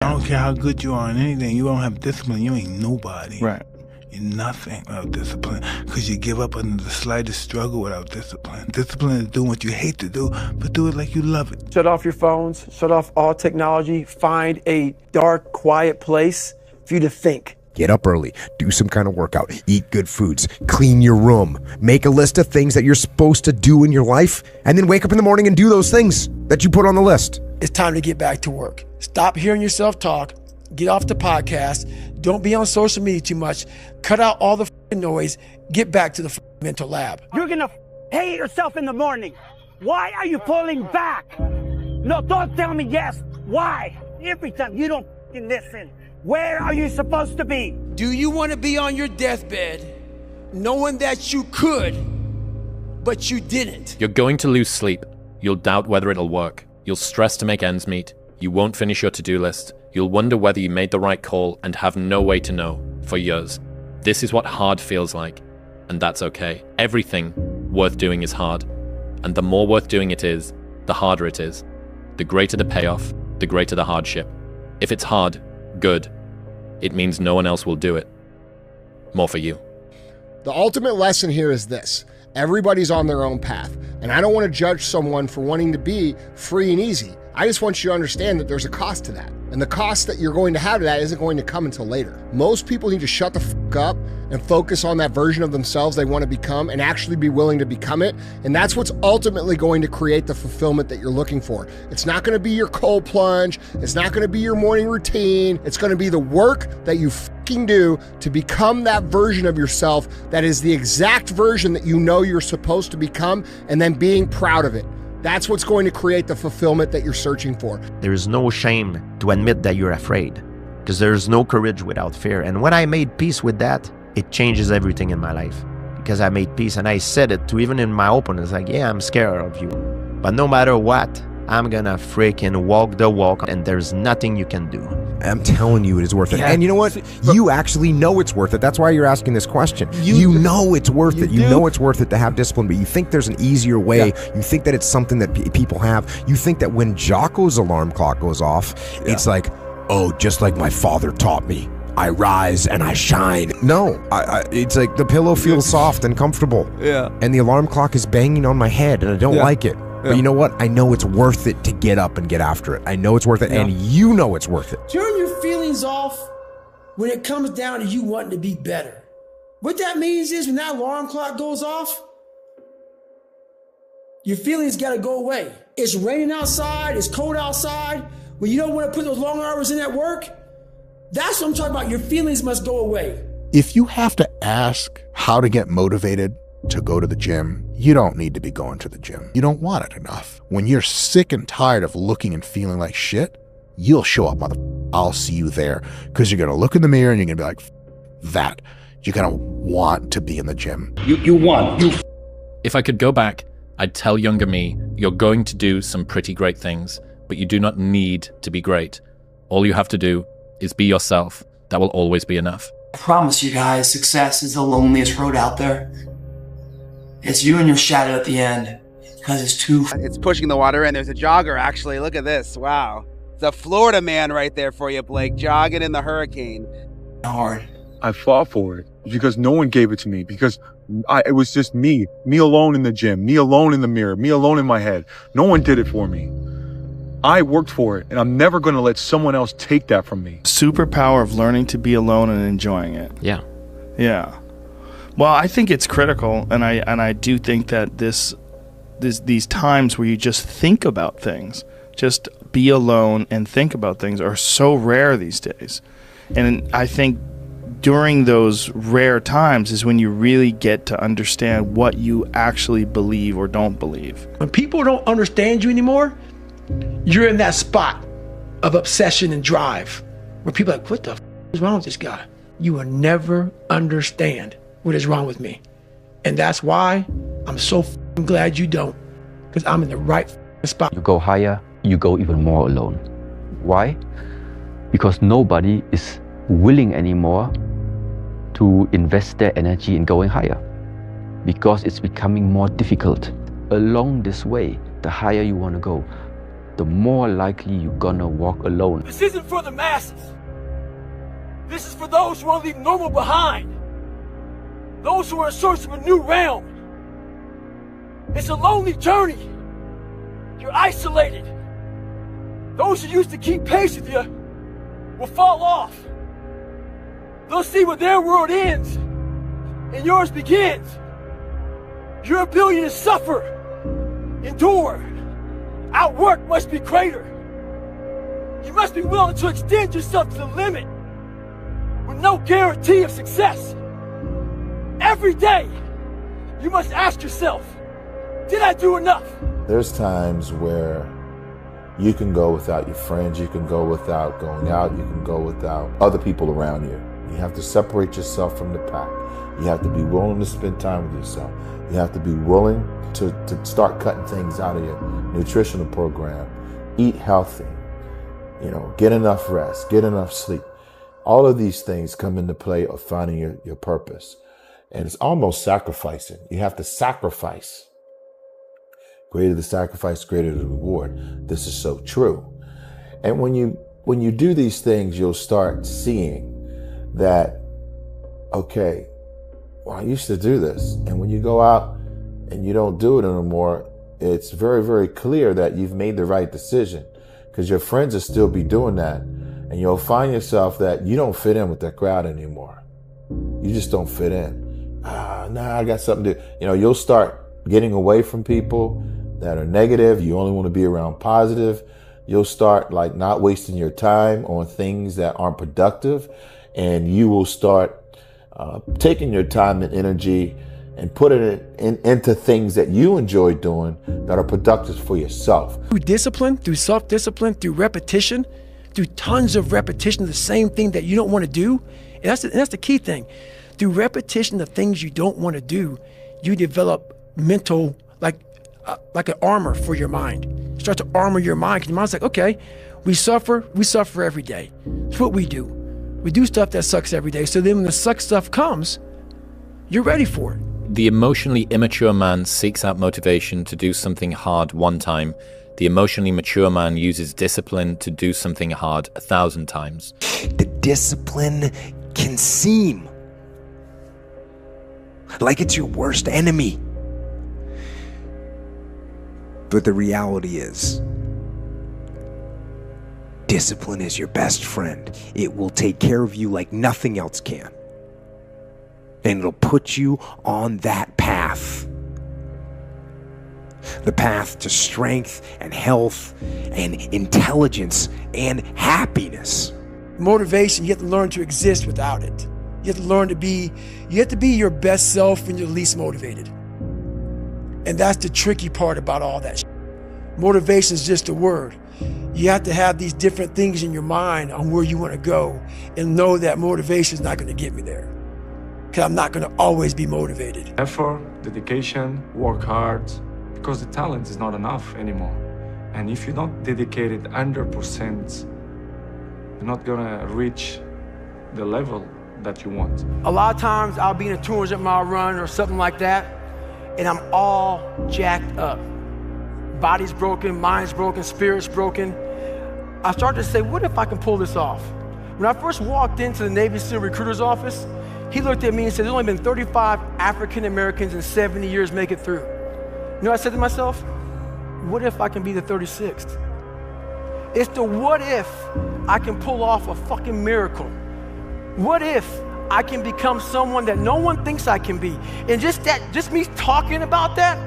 I don't care how good you are in anything. You don't have discipline. You ain't nobody. Right. You're nothing without discipline, because you give up under the slightest struggle without discipline. Discipline is doing what you hate to do, but do it like you love it. Shut off your phones, shut off all technology, find a dark, quiet place for you to think. Get up early, do some kind of workout, eat good foods, clean your room, make a list of things that you're supposed to do in your life, and then wake up in the morning and do those things that you put on the list. It's time to get back to work. Stop hearing yourself talk. Get off the podcast. Don't be on social media too much. Cut out all the noise. Get back to the mental lab. You're gonna hate yourself in the morning. Why are you pulling back? No, don't tell me yes. Why? Every time you don't listen. Where are you supposed to be? Do you want to be on your deathbed knowing that you could, but you didn't? You're going to lose sleep. You'll doubt whether it'll work. You'll stress to make ends meet. You won't finish your to-do list. You'll wonder whether you made the right call and have no way to know for years. This is what hard feels like, and that's okay. Everything worth doing is hard, and the more worth doing it is, the harder it is. The greater the payoff, the greater the hardship. If it's hard, good. It means no one else will do it. More for you. The ultimate lesson here is this. Everybody's on their own path, and I don't want to judge someone for wanting to be free and easy. I just want you to understand that there's a cost to that. And the cost that you're going to have to that isn't going to come until later. Most people need to shut the fuck up and focus on that version of themselves they want to become and actually be willing to become it. And that's what's ultimately going to create the fulfillment that you're looking for. It's not going to be your cold plunge. It's not going to be your morning routine. It's going to be the work that you fucking do to become that version of yourself that is the exact version that you know you're supposed to become, and then being proud of it. That's what's going to create the fulfillment that you're searching for. There is no shame to admit that you're afraid, because there is no courage without fear. And when I made peace with that, it changes everything in my life, because I made peace and I said it to even in my opponents, like, yeah, I'm scared of you, but no matter what, I'm gonna freaking walk the walk, and there's nothing you can do. I'm telling you, it is worth it. And you know what? You actually know it's worth it. That's why you're asking this question. You know it's worth it. You know it's worth it to have discipline, but you think there's an easier way. You think that it's something that people have. You think that when Jocko's alarm clock goes off, it's like, oh, just like my father taught me, I rise and I shine. No, it's like the pillow feels soft and comfortable. And the alarm clock is banging on my head, and I don't like it. But you know what? I know it's worth it to get up and get after it. I know it's worth it, and you know it's worth it. Turn your feelings off when it comes down to you wanting to be better. What that means is when that alarm clock goes off, your feelings got to go away. It's raining outside, it's cold outside, when you don't want to put those long hours in at work, that's what I'm talking about. Your feelings must go away. If you have to ask how to get motivated to go to the gym, you don't need to be going to the gym. You don't want it enough. When you're sick and tired of looking and feeling like shit, you'll show up, I'll see you there. Because you're going to look in the mirror and you're going to be like, that. You're going to want to be in the gym. You want. If I could go back, I'd tell younger me, you're going to do some pretty great things, but you do not need to be great. All you have to do is be yourself. That will always be enough. I promise you guys, success is the loneliest road out there. It's you and your shadow at the end, because It's pushing the water in. There's a jogger, actually. Look at this. Wow. It's a Florida man right there for you, Blake, jogging in the hurricane. Hard. I fought for it because no one gave it to me, because it was just me alone in the gym, me alone in the mirror, me alone in my head. No one did it for me. I worked for it, and I'm never going to let someone else take that from me. Superpower of learning to be alone and enjoying it. Yeah. Well, I think it's critical, and I do think that these times where you just think about things, just be alone and think about things, are so rare these days. And I think during those rare times is when you really get to understand what you actually believe or don't believe. When people don't understand you anymore, you're in that spot of obsession and drive where people are like, what the f is wrong with this guy? You will never understand what is wrong with me. And that's why I'm so glad you don't, because I'm in the right spot. You go higher, you go even more alone. Why? Because nobody is willing anymore to invest their energy in going higher, because it's becoming more difficult. Along this way, the higher you want to go, the more likely you're gonna walk alone. This isn't for the masses. This is for those who want to leave normal behind. Those who are in search of a new realm. It's a lonely journey. You're isolated. Those who used to keep pace with you will fall off. They'll see where their world ends and yours begins. Your ability to suffer, endure, outwork must be greater. You must be willing to extend yourself to the limit with no guarantee of success. Every day, you must ask yourself, did I do enough? There's times where you can go without your friends, you can go without going out, you can go without other people around you. You have to separate yourself from the pack. You have to be willing to spend time with yourself. You have to be willing to start cutting things out of your nutritional program. Eat healthy, get enough rest, get enough sleep. All of these things come into play of finding your purpose. And it's almost sacrificing. You have to sacrifice. Greater the sacrifice, greater the reward. This is so true. And when you do these things, you'll start seeing that, okay, well, I used to do this. And when you go out and you don't do it anymore, it's very, very clear that you've made the right decision, because your friends will still be doing that. And you'll find yourself that you don't fit in with that crowd anymore. You just don't fit in. I got something to, you'll start getting away from people that are negative. You only want to be around positive. You'll start not wasting your time on things that aren't productive. And you will start taking your time and energy and putting it into things that you enjoy doing that are productive for yourself. Through discipline, through self-discipline, through repetition, through tons of repetition of the same thing that you don't want to do. And that's the key thing. Through repetition of things you don't want to do, you develop mental, like an armor for your mind. You start to armor your mind, because your mind's like, okay, we suffer every day. That's what we do. We do stuff that sucks every day. So then when the suck stuff comes, you're ready for it. The emotionally immature man seeks out motivation to do something hard one time. The emotionally mature man uses discipline to do something hard 1,000 times. The discipline can seem like it's your worst enemy. But the reality is, discipline is your best friend. It will take care of you like nothing else can. And it'll put you on that path. The path to strength and health and intelligence and happiness. Motivation, you have to learn to exist without it. You have to learn to be your best self when you're least motivated. And that's the tricky part about all that shit. Motivation is just a word. You have to have these different things in your mind on where you want to go and know that motivation is not going to get me there. Because I'm not going to always be motivated. Effort, dedication, work hard, because the talent is not enough anymore. And if you don't dedicate it 100%, you're not going to reach the level that you want. A lot of times I'll be in a 200-mile run or something like that, and I'm all jacked up. Body's broken, mind's broken, spirit's broken. I started to say, what if I can pull this off? When I first walked into the Navy SEAL recruiter's office, he looked at me and said, there's only been 35 African Americans in 70 years make it through. You know what I said to myself? What if I can be the 36th? It's the what if I can pull off a fucking miracle. What if I can become someone that no one thinks I can be? And just me talking about that,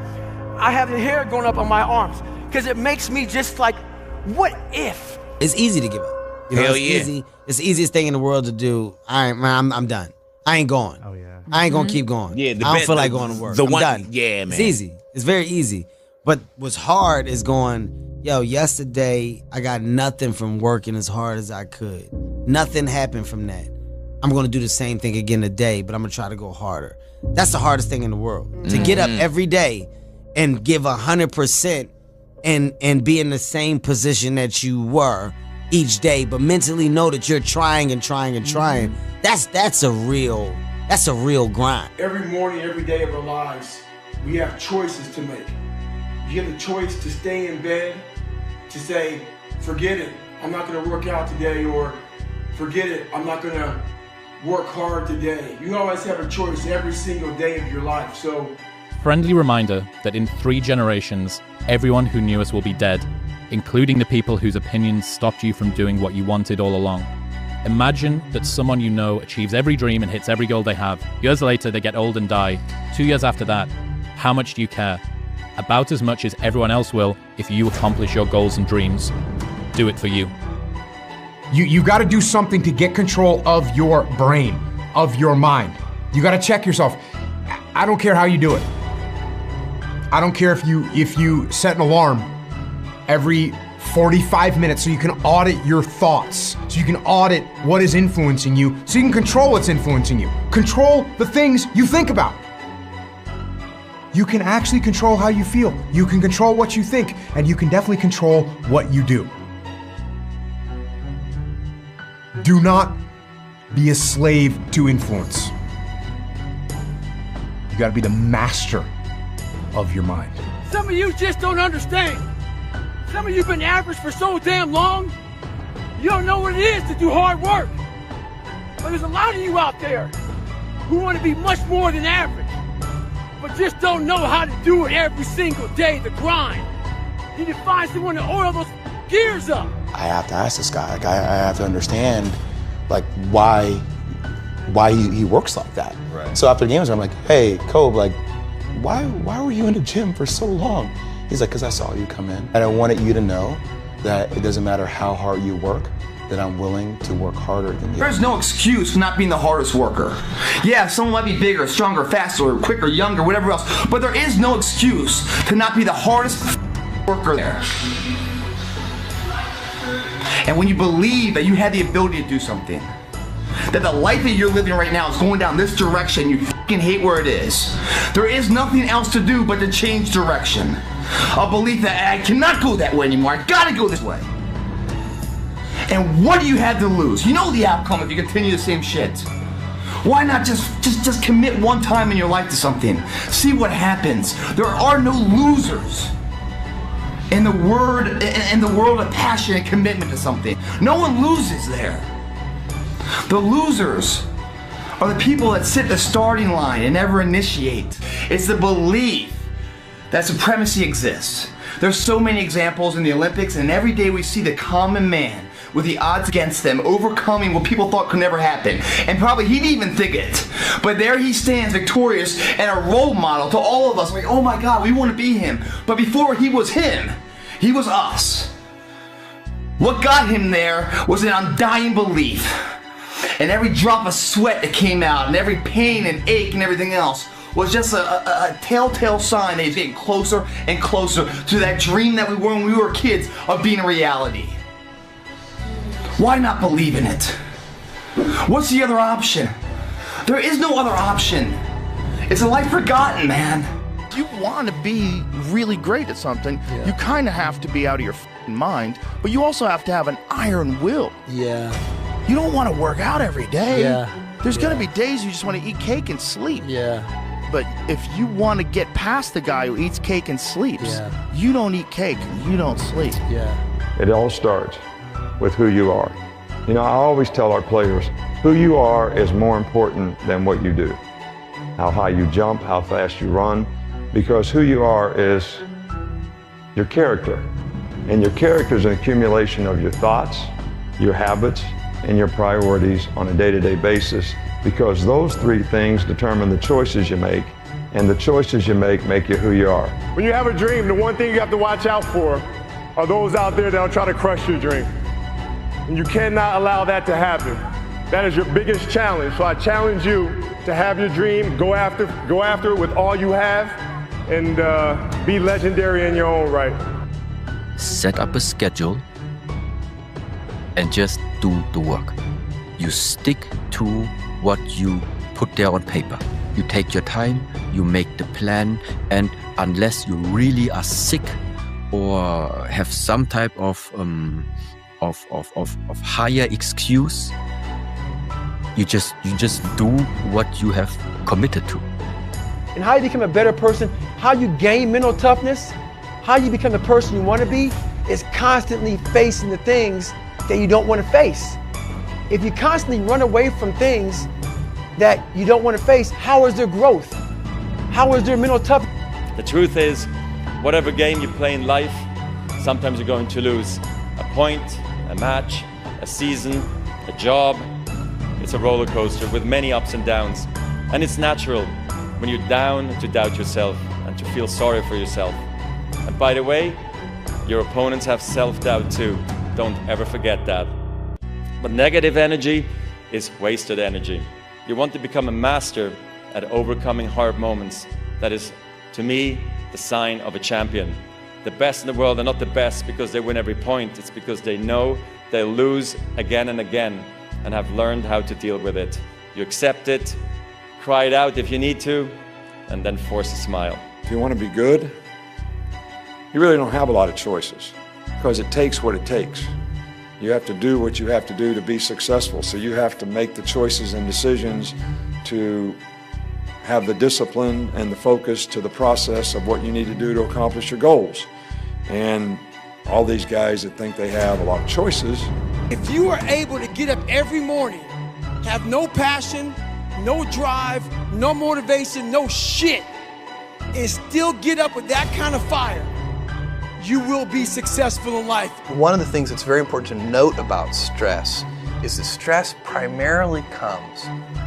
I have the hair going up on my arms, because it makes me just like, what if? It's easy to give up. Hell yeah. Easy. It's the easiest thing in the world to do. I'm done. I ain't going. Oh yeah. I ain't gonna keep going. Yeah, I don't feel like going to work. I'm done. Yeah, man. It's easy. It's very easy. But what's hard is going, yesterday I got nothing from working as hard as I could. Nothing happened from that. I'm gonna do the same thing again today, but I'm gonna try to go harder. That's the hardest thing in the world. To get up every day and give 100% and be in the same position that you were each day, but mentally know that you're trying and trying and trying. That's a real grind. Every morning, every day of our lives, we have choices to make. You have the choice to stay in bed, to say, forget it, I'm not gonna work out today, or forget it, I'm not gonna work hard today. You always have a choice every single day of your life. So, Friendly reminder that in 3 generations, everyone who knew us will be dead, including the people whose opinions stopped you from doing what you wanted all along. Imagine that someone you know achieves every dream and hits every goal they have. Years later, they get old and die. 2 years after that, how much do you care? About as much as everyone else will if you accomplish your goals and dreams. Do it for you. You got to do something to get control of your brain, of your mind. You got to check yourself. I don't care how you do it. I don't care if you set an alarm every 45 minutes so you can audit your thoughts, so you can audit what is influencing you, so you can control what's influencing you. Control the things you think about. You can actually control how you feel. You can control what you think, and you can definitely control what you do. Do not be a slave to influence. You gotta be the master of your mind. Some of you just don't understand. Some of you have been average for so damn long, you don't know what it is to do hard work. But there's a lot of you out there who want to be much more than average, but just don't know how to do it every single day, the grind. You need to find someone to oil those gears up. I have to ask this guy, like I have to understand like why he works like that. Right. So after games I'm like, hey, Kobe, like why were you in the gym for so long? He's like, because I saw you come in. And I wanted you to know that it doesn't matter how hard you work, that I'm willing to work harder than you. There's no excuse for not being the hardest worker. Yeah, someone might be bigger, stronger, faster, quicker, younger, whatever else, but there is no excuse to not be the hardest worker there. And when you believe that you have the ability to do something, that the life that you're living right now is going down this direction, you fucking hate where it is. There is nothing else to do but to change direction. A belief that I cannot go that way anymore, I gotta go this way. And what do you have to lose? You know the outcome if you continue the same shit. Why not just commit one time in your life to something? See what happens. There are no losers in the world of passion and commitment to something. No one loses there. The losers are the people that sit the starting line and never initiate. It's the belief that supremacy exists. There's so many examples in the Olympics, and every day we see the common man with the odds against them overcoming what people thought could never happen. And probably he didn't even think it. But there he stands victorious and a role model to all of us. Like, oh my God, we want to be him. But before he was him, he was us. What got him there was an undying belief. And every drop of sweat that came out, and every pain and ache and everything else was just a telltale sign that he's getting closer and closer to that dream that we were when we were kids of being a reality. Why not believe in it? What's the other option? There is no other option. It's a life forgotten, man. If you want to be really great at something, you kind of have to be out of your mind, but you also have to have an iron will. Yeah. You don't want to work out every day. Yeah. There's going to be days you just want to eat cake and sleep. Yeah. But if you want to get past the guy who eats cake and sleeps, you don't eat cake, you don't sleep. Yeah. It all starts with who you are. You know, I always tell our players, who you are is more important than what you do. How high you jump, how fast you run, because who you are is your character. And your character is an accumulation of your thoughts, your habits, and your priorities on a day-to-day basis, because those 3 things determine the choices you make, and the choices you make you who you are. When you have a dream, the one thing you have to watch out for are those out there that'll try to crush your dream. And you cannot allow that to happen. That is your biggest challenge. So I challenge you to have your dream, go after it with all you have, and be legendary in your own right. Set up a schedule and just do the work. You stick to what you put there on paper. You take your time, you make the plan, and unless you really are sick or have some type of higher excuse, you just do what you have committed to. And how you become a better person, how you gain mental toughness, how you become the person you want to be, is constantly facing the things that you don't want to face. If you constantly run away from things that you don't want to face, how is there growth? How is there mental toughness? The truth is, whatever game you play in life, sometimes you're going to lose. A point, a match, a season, a job. It's a roller coaster with many ups and downs. And it's natural when you're down to doubt yourself and to feel sorry for yourself. And by the way, your opponents have self-doubt too. Don't ever forget that. But negative energy is wasted energy. You want to become a master at overcoming hard moments. That is, to me, the sign of a champion. The best in the world are not the best because they win every point. It's because they know they'll lose again and again and have learned how to deal with it. You accept it, cry it out if you need to, and then force a smile. If you want to be good, you really don't have a lot of choices because it takes what it takes. You have to do what you have to do to be successful. So you have to make the choices and decisions to have the discipline and the focus to the process of what you need to do to accomplish your goals. And all these guys that think they have a lot of choices. If you are able to get up every morning, have no passion, no drive, no motivation, no shit, and still get up with that kind of fire, you will be successful in life. One of the things that's very important to note about stress is that stress primarily comes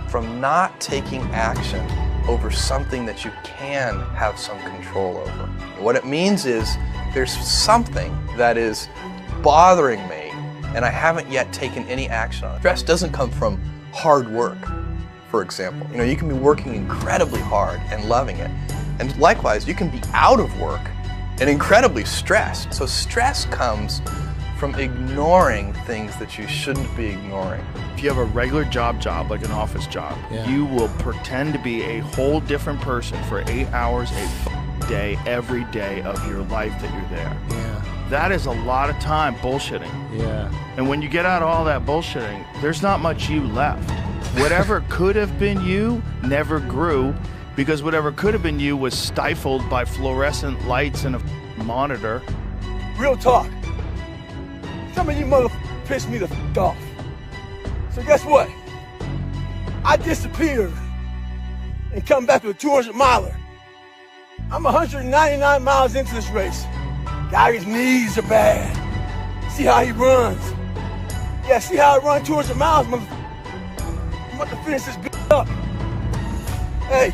from not taking action over something that you can have some control over. What it means is there's something that is bothering me and I haven't yet taken any action on it. Stress doesn't come from hard work, for example. You know, you can be working incredibly hard and loving it. And likewise, you can be out of work and incredibly stressed. So stress comes from ignoring things that you shouldn't be ignoring. If you have a regular job, like an office job, you will pretend to be a whole different person for 8 hours a day, every day of your life that you're there. Yeah. That is a lot of time bullshitting. Yeah. And when you get out of all that bullshitting, there's not much you left. Whatever could have been you never grew, because whatever could have been you was stifled by fluorescent lights and a monitor. Real talk. Some of you motherfuckers pissed me the f off. So guess what? I disappeared and come back with a 200 miler. I'm 199 miles into this race. Guy's knees are bad. See how he runs. Yeah, see how I run 200 miles, motherfucker. I'm about to finish this bitch up. Hey,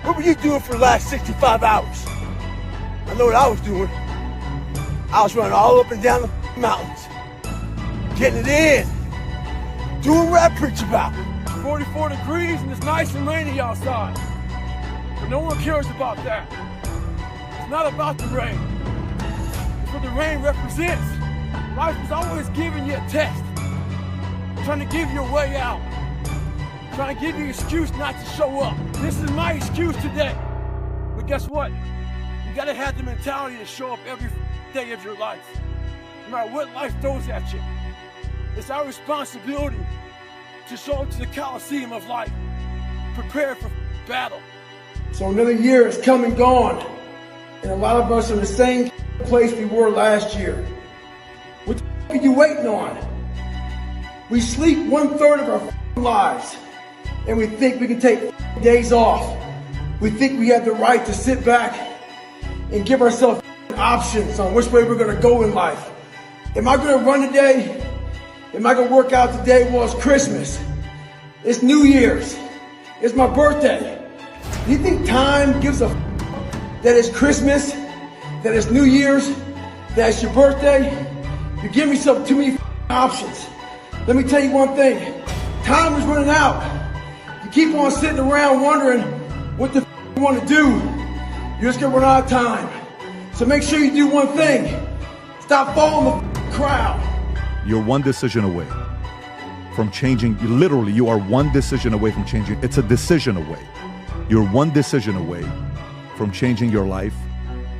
what were you doing for the last 65 hours? I know what I was doing. I was running all up and down the mountains, getting it in, doing what I preach about. 44 degrees and it's nice and rainy outside. But no one cares about that. It's not about the rain. It's what the rain represents. Life is always giving you a test, trying to give you a way out, trying to give you an excuse not to show up. This is my excuse today. But guess what? You gotta have the mentality to show up every day of your life, no matter what life throws at you. It's our responsibility to show up to the Coliseum of life, prepare for battle. So another year has come and gone, and a lot of us are in the same place we were last year. What the f*** are you waiting on? We sleep 1/3 of our lives, and we think we can take days off. We think we have the right to sit back and give ourselves options on which way we're going to go in life. Am I going to run today? Am I going to work out today? Well, it's Christmas. It's New Year's. It's my birthday. Do you think time gives a that it's Christmas, that it's New Year's, that it's your birthday? You give yourself too many options. Let me tell you one thing. Time is running out. You keep on sitting around wondering what the you want to do. You're just going to run out of time. So make sure you do one thing. Stop following the crowd. You're one decision away from changing. Literally, you are one decision away from changing. It's a decision away. You're one decision away from changing your life.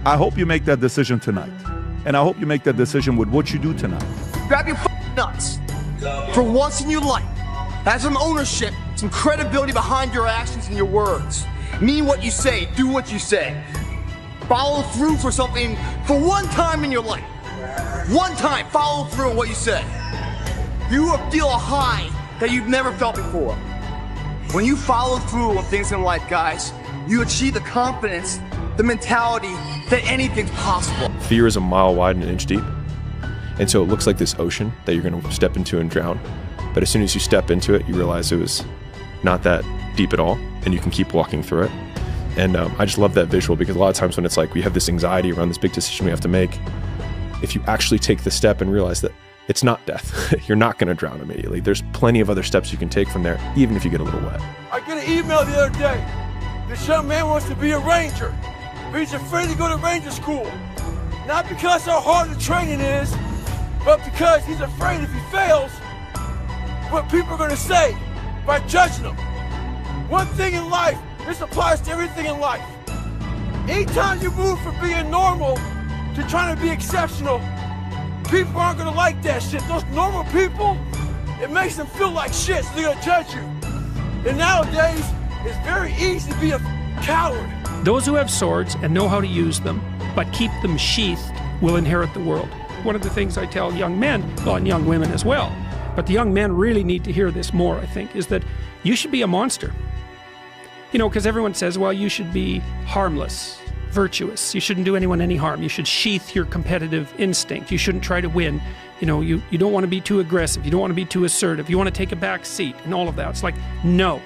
I hope you make that decision tonight. And I hope you make that decision with what you do tonight. Grab your nuts. For once in your life, have some ownership, some credibility behind your actions and your words. Mean what you say, do what you say. Follow through for something For one time in your life, one time, follow through on what you said. You will feel a high that you've never felt before. When you follow through on things in life, guys, you achieve the confidence, the mentality that anything's possible. Fear is a mile wide and an inch deep. And so it looks like this ocean that you're going to step into and drown. But as soon as you step into it, you realize it was not that deep at all, and you can keep walking through it. And I just love that visual, because a lot of times when it's like we have this anxiety around this big decision we have to make, if you actually take the step and realize that it's not death, you're not going to drown immediately. There's plenty of other steps you can take from there, even if you get a little wet. I get an email the other day. This young man wants to be a ranger, but he's afraid to go to ranger school. Not because how hard the training is, but because he's afraid if he fails, what people are going to say by judging him. One thing in life, this applies to everything in life. Anytime you move from being normal to trying to be exceptional, people aren't going to like that shit. Those normal people, it makes them feel like shit, so they're going to judge you. And nowadays, it's very easy to be a coward. Those who have swords and know how to use them, but keep them sheathed, will inherit the world. One of the things I tell young men, well, and young women as well, but the young men really need to hear this more, I think, is that you should be a monster. You know, because everyone says, well, you should be harmless, virtuous. You shouldn't do anyone any harm. You should sheath your competitive instinct. You shouldn't try to win. You know, you don't want to be too aggressive. You don't want to be too assertive. You want to take a back seat and all of that. It's like, no.